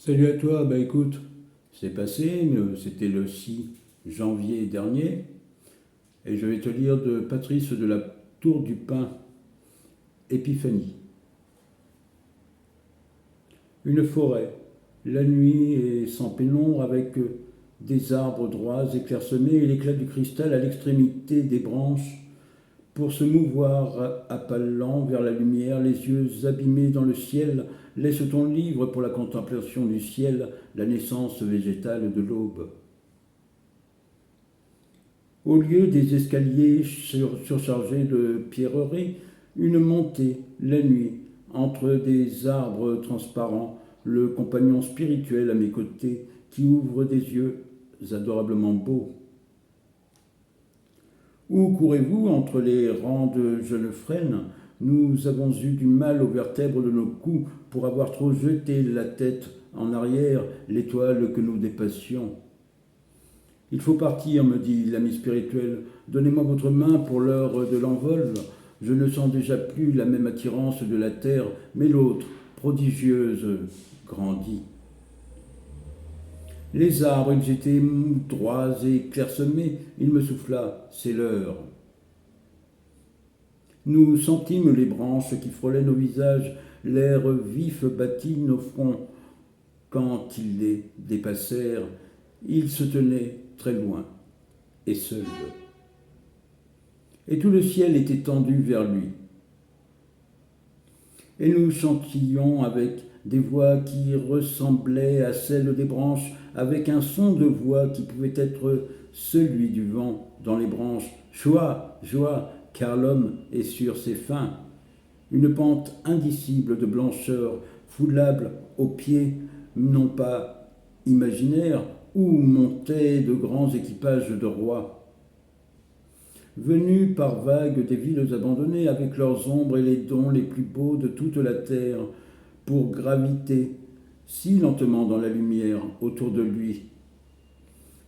Salut à toi, bah écoute, c'est passé, c'était le 6 janvier dernier, et je vais te lire de Patrice de la Tour du Pin, Épiphanie. Une forêt, la nuit est sans pénombre avec des arbres droits et clairsemés et l'éclat du cristal à l'extrémité des branches pour se mouvoir à pas lents vers la lumière, les yeux abîmés dans le ciel. Laisse ton livre pour la contemplation du ciel, la naissance végétale de l'aube. Au lieu des escaliers surchargés de pierreries, une montée, la nuit, entre des arbres transparents, le compagnon spirituel à mes côtés qui ouvre des yeux adorablement beaux. Où courez-vous entre les rangs de jeunes frênes? Nous avons eu du mal aux vertèbres de nos coups pour avoir trop jeté la tête en arrière, l'étoile que nous dépassions. Il faut partir, me dit l'ami spirituel. Donnez-moi votre main pour l'heure de l'envol. Je ne sens déjà plus la même attirance de la terre, mais l'autre, prodigieuse, grandit. Les arbres, ils étaient droits et clairsemés. Il me souffla, c'est l'heure. Nous sentîmes les branches qui frôlaient nos visages, l'air vif battit nos fronts. Quand ils les dépassèrent, ils se tenaient très loin et seuls. Et tout le ciel était tendu vers lui. Et nous chantions avec des voix qui ressemblaient à celles des branches, avec un son de voix qui pouvait être celui du vent dans les branches. Joie, joie, car l'homme est sur ses fins. Une pente indicible de blancheur, foulable aux pieds, non pas imaginaires, où montaient de grands équipages de rois. Venus par vagues des villes abandonnées, avec leurs ombres et les dons les plus beaux de toute la terre, pour graviter si lentement dans la lumière autour de lui.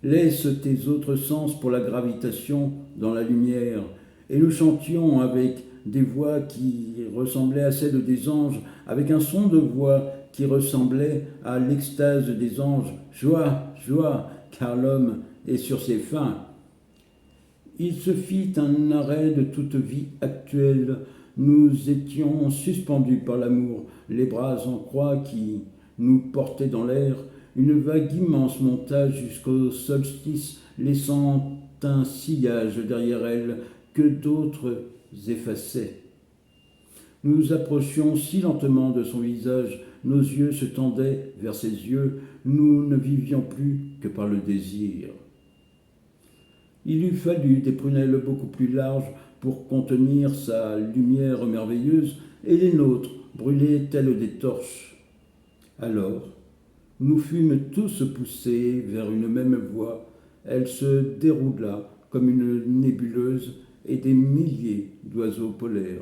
Laisse tes autres sens pour la gravitation dans la lumière, et nous chantions avec des voix qui ressemblaient à celles des anges, avec un son de voix qui ressemblait à l'extase des anges. Joie, joie, car l'homme est sur ses fins. Il se fit un arrêt de toute vie actuelle. Nous étions suspendus par l'amour, les bras en croix qui nous portaient dans l'air. Une vague immense monta jusqu'au solstice, laissant un sillage derrière elle que d'autres effaçaient. Nous nous approchions si lentement de son visage, nos yeux se tendaient vers ses yeux, nous ne vivions plus que par le désir. Il eût fallu des prunelles beaucoup plus larges pour contenir sa lumière merveilleuse, et les nôtres brûlaient telles des torches. Alors, nous fûmes tous poussés vers une même voie. Elle se déroula comme une nébuleuse et des milliers d'oiseaux polaires.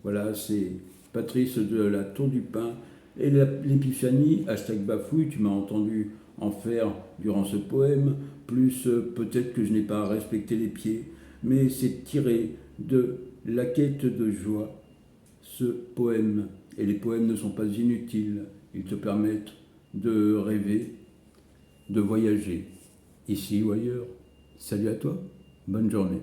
Voilà, c'est Patrice de la Tour du Pin et l'épiphanie, #bafouille, tu m'as entendu en faire durant ce poème, plus peut-être que je n'ai pas respecté les pieds, mais c'est tiré de La quête de joie, ce poème. Et les poèmes ne sont pas inutiles, ils te permettent de rêver, de voyager, ici ou ailleurs. Salut à toi, bonne journée.